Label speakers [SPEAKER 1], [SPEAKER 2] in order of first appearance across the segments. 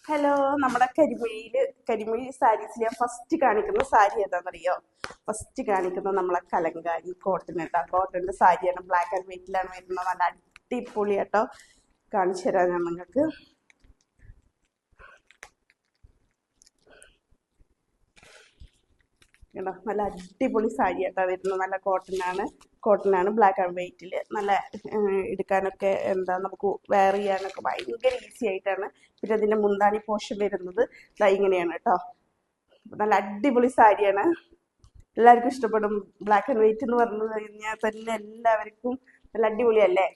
[SPEAKER 1] Hello, നമ്മുടെ കരിമൊഴി സാരീസിൽ ഞാൻ first കാണിക്കുന്ന സാരി ഏതാണെന്നറിയോ? ഫസ്റ്റ് കാണിക്കുന്നത് നമ്മളെ കലങ്കാരി കോട്ടൺ കേട്ടോ. കോട്ടൻ്റെ സാരിയാണ്, ബ്ലാക്ക് ആൻഡ് വൈറ്റിലാണ് വരുന്നത്. നല്ല അടിപൊളി കേട്ടോ. കാണിച്ചു തരാം ഞാൻ നിങ്ങൾക്ക്. കേട്ടോ, നല്ല അടിപൊളി സാരി കേട്ടോ വരുന്നത്. നല്ല കോട്ടനാണ് ബ്ലാക്ക് ആൻഡ് വൈറ്റിൽ. നല്ല എടുക്കാനൊക്കെ നമുക്ക് വെയർ ചെയ്യാനൊക്കെ ഭയങ്കര ഈസി ആയിട്ടാണ്. പിന്നെ അതിൻ്റെ മുന്താണി പോർഷൻ വരുന്നത് ഇങ്ങനെയാണ് കേട്ടോ. നല്ല അടിപൊളി സാരിയാണ്, എല്ലാവർക്കും ഇഷ്ടപ്പെടും. ബ്ലാക്ക് ആൻഡ് വൈറ്റ് എന്ന് പറഞ്ഞു കഴിഞ്ഞാൽ തന്നെ എല്ലാവർക്കും നല്ല അടിപൊളിയല്ലേ.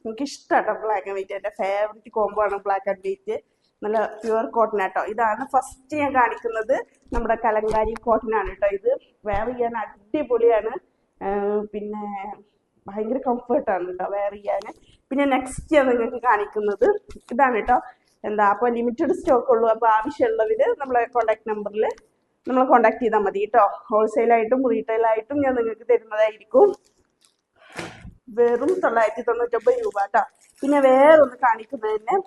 [SPEAKER 1] എനിക്ക് ഇഷ്ടമാട്ടോ ബ്ലാക്ക് ആൻഡ് വൈറ്റ്. എൻ്റെ ഫേവറേറ്റ് കോംബോ ആണ് ബ്ലാക്ക് ആൻഡ് വൈറ്റ്. നല്ല പ്യുവർ കോട്ടൺ ആട്ടോ. ഇതാണ് ഫസ്റ്റ് ഞാൻ കാണിക്കുന്നത്, നമ്മുടെ കലങ്കാരി കോട്ടൺ ആണ് കേട്ടോ. ഇത് വെയർ ചെയ്യാൻ അടിപൊളിയാണ്, പിന്നെ ഭയങ്കര കംഫർട്ടാണ് കേട്ടോ വെയർ ചെയ്യാൻ. പിന്നെ നെക്സ്റ്റ് ഞാൻ നിങ്ങൾക്ക് കാണിക്കുന്നത് ഇതാണ് കേട്ടോ. അപ്പോൾ ലിമിറ്റഡ് സ്റ്റോക്ക് ഉള്ളൂ. അപ്പോൾ ആവശ്യമുള്ളവർ നമ്മളെ കോൺടാക്ട് നമ്പറിൽ നമ്മളെ കോൺടാക്ട് ചെയ്താൽ മതി കേട്ടോ. ഹോൾസെയിലായിട്ടും റീറ്റെയിലായിട്ടും ഞാൻ നിങ്ങൾക്ക് തരുന്നതായിരിക്കും. വെറും 999 രൂപ കേട്ടോ. പിന്നെ വേറൊന്ന് കാണിക്കുന്നതിന്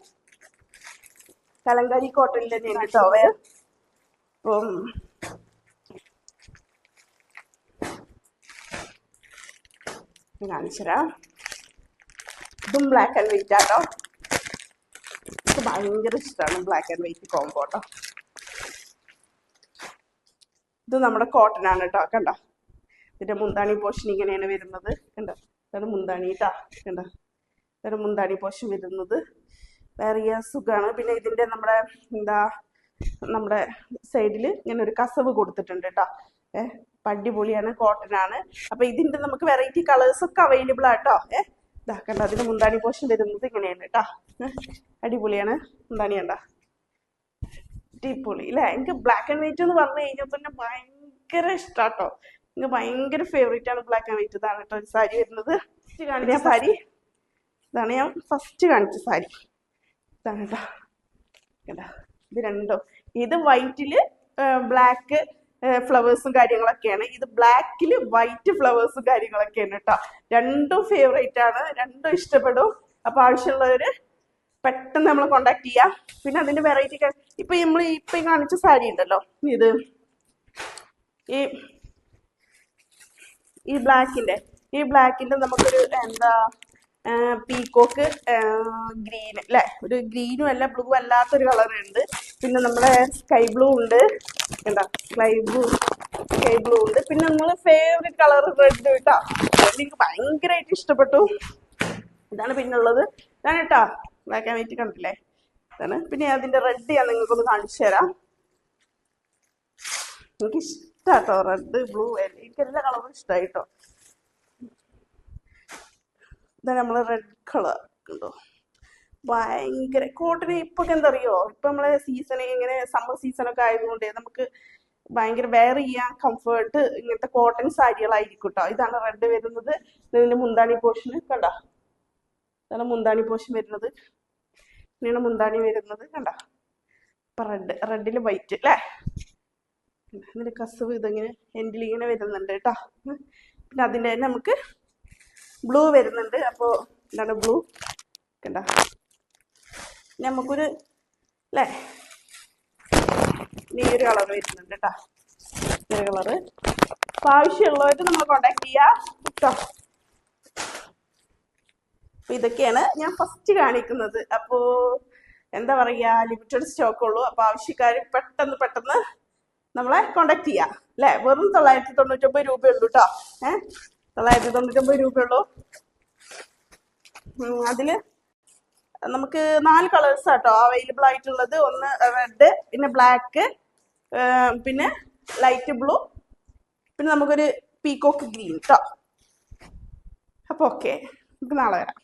[SPEAKER 1] കലങ്കാരി കോട്ടണിൽ തന്നെയാണ് കേട്ടോ. കാണിച്ചുതരാം. ഇതും ബ്ലാക്ക് ആൻഡ് വൈറ്റ് ആട്ടോ. എനിക്ക് ഭയങ്കര ഇഷ്ടമാണ് ബ്ലാക്ക് ആൻഡ് വൈറ്റ് കോംബോ കേട്ടോ. ഇത് നമ്മുടെ കോട്ടൺ ആണ് കേട്ടോ. കണ്ടോ, ഇതിന്റെ മുന്താണി പോർഷൻ ഇങ്ങനെയാണ് വരുന്നത്. കണ്ടോ, ഇതാണ് മുന്താണി കേട്ടോ. കണ്ടോ, ഇതാണ് മുന്താണി പോർഷൻ വരുന്നത്. വേറെ സുഖമാണ്. പിന്നെ ഇതിന്റെ നമ്മുടെ സൈഡിൽ ഇങ്ങനെ ഒരു കസവ് കൊടുത്തിട്ടുണ്ട് കേട്ടോ. അടിപൊളിയാണ്, കോട്ടൺ ആണ്. അപ്പൊ ഇതിന്റെ നമുക്ക് വെറൈറ്റി കളേഴ്സ് ഒക്കെ അവൈലബിൾ ആട്ടോ. കണ്ടോ, അതിന്റെ മുന്താണി പോർഷൻ വരുന്നത് ഇങ്ങനെയാണ് കേട്ടോ. അടിപൊളിയാണ് മുന്താണി. കണ്ടോ, അടിപൊളി അല്ലേ. എനിക്ക് ബ്ലാക്ക് ആൻഡ് വൈറ്റ് എന്ന് പറഞ്ഞു കഴിഞ്ഞാൽ തന്നെ ഭയങ്കര ഇഷ്ടാട്ടോ. എനിക്ക് ഭയങ്കര ഫേവറേറ്റ് ആണ് ബ്ലാക്ക് ആൻഡ് വൈറ്റ്. ഇതാണ് കേട്ടോ ഒരു സാരി വരുന്നത്. ഫസ്റ്റ് കാണിച്ച സാരി ഇതാണ്, ഞാൻ ഫസ്റ്റ് കാണിച്ച സാരി ഇതാണ് കേട്ടോ. കേട്ടോ, ഇത് രണ്ടും. ഇത് വൈറ്റില് ബ്ലാക്ക് ഫ്ലവേഴ്സും കാര്യങ്ങളൊക്കെയാണ്. ഇത് ബ്ലാക്കില് വൈറ്റ് ഫ്ലവേഴ്സും കാര്യങ്ങളൊക്കെയാണ് കേട്ടോ. രണ്ടും ഫേവറേറ്റ് ആണ്, രണ്ടും ഇഷ്ടപ്പെടും. അപ്പൊ ആവശ്യമുള്ളവര് പെട്ടെന്ന് നമ്മൾ കോണ്ടാക്ട് ചെയ്യാം. പിന്നെ അതിന്റെ വെറൈറ്റി ഇപ്പൊ നമ്മൾ ഇപ്പൊ കാണിച്ച സാരി ഉണ്ടല്ലോ, ഇത് ഈ ബ്ലാക്കിന്റെ നമുക്കൊരു പീക്കോക്ക് ഗ്രീൻ അല്ലെ, ഒരു ഗ്രീനും അല്ല ബ്ലൂ അല്ലാത്തൊരു കളർ ഉണ്ട്. പിന്നെ നമ്മുടെ സ്കൈ ബ്ലൂ ഉണ്ട്. എന്താ സ്കൈ ബ്ലൂ ഉണ്ട്. പിന്നെ നമ്മള് ഫേവറേറ്റ് കളർ റെഡ് കേട്ടോ. എനിക്ക് ഭയങ്കരമായിട്ട് ഇഷ്ടപ്പെട്ടു. ഇതാണ് പിന്നുള്ളത്. ഇതാണ് കേട്ടോ ബ്ലാക്ക് ആൻഡ് വൈറ്റ്. കണ്ടില്ലേ, ഇതാണ്. പിന്നെ അതിന്റെ റെഡ് ഞാൻ നിങ്ങൾക്കൊന്ന് കാണിച്ചു തരാം. എനിക്ക് ഇഷ്ടാട്ടോ റെഡ് ബ്ലൂ, എനിക്ക് എല്ലാ കളറും ഇഷ്ടമായിട്ടോ. ഇതാണ് നമ്മള് റെഡ് കളർ ഉണ്ടോ. ഭയങ്കര കോട്ടൺ. ഇപ്പൊ എന്താ അറിയോ, ഇപ്പൊ നമ്മളെ സീസൺ ഇങ്ങനെ സമ്മർ സീസണൊക്കെ ആയതുകൊണ്ട് നമുക്ക് ഭയങ്കര വെയർ ചെയ്യാൻ കംഫേർട്ട് ഇങ്ങനത്തെ കോട്ടൺ സാരികളായിരിക്കും കേട്ടോ. ഇതാണ് റെഡ് വരുന്നത്. ഇതിന്റെ മുന്താണി പോർഷൻ കണ്ടോ, ഇതാണ് മുന്താണി പോർഷൻ വരുന്നത്. ഇങ്ങനെയാണ് മുന്താണി വരുന്നത്. കണ്ടോ, ഇപ്പൊ റെഡില് വൈറ്റ് അല്ലേ. ഇതിന്റെ കസവ് ഇതെങ്ങനെ എൻഡിൽ ഇങ്ങനെ വരുന്നുണ്ട് കേട്ടോ. പിന്നെ അതിന്റെ തന്നെ നമുക്ക് ബ്ലൂ വരുന്നുണ്ട്. അപ്പോൾ എന്താണ് ബ്ലൂ കണ്ടോ. നമുക്കൊരു അല്ലേ ഈ ഒരു കളർ വരുന്നുണ്ട് കേട്ടോ, ഈ ഒരു കളറ്. അപ്പൊ ആവശ്യമുള്ളവർക്ക് നമ്മൾ കോണ്ടാക്ട് ചെയ്യാം കേട്ടോ. അപ്പൊ ഇതൊക്കെയാണ് ഞാൻ ഫസ്റ്റ് കാണിക്കുന്നത്. അപ്പോ എന്താ പറയാ, ലിമിറ്റഡ് സ്റ്റോക്ക് ഉള്ളൂ. അപ്പൊ ആവശ്യക്കാർ പെട്ടെന്ന് നമ്മളെ കോണ്ടാക്ട് ചെയ്യാം അല്ലെ. വെറും 999 രൂപയുള്ളൂ കേട്ടോ. 999 രൂപയുള്ളൂ. അതില് നമുക്ക് 4 കളേഴ്സ് ആട്ടോ അവൈലബിൾ ആയിട്ടുള്ളത്. ഒന്ന് റെഡ്, പിന്നെ ബ്ലാക്ക്, പിന്നെ ലൈറ്റ് ബ്ലൂ, പിന്നെ നമുക്കൊരു പീകോക്ക് ഗ്രീൻ കേട്ടോ. അപ്പൊ ഓക്കെ, നമുക്ക് നാളെ വരാം.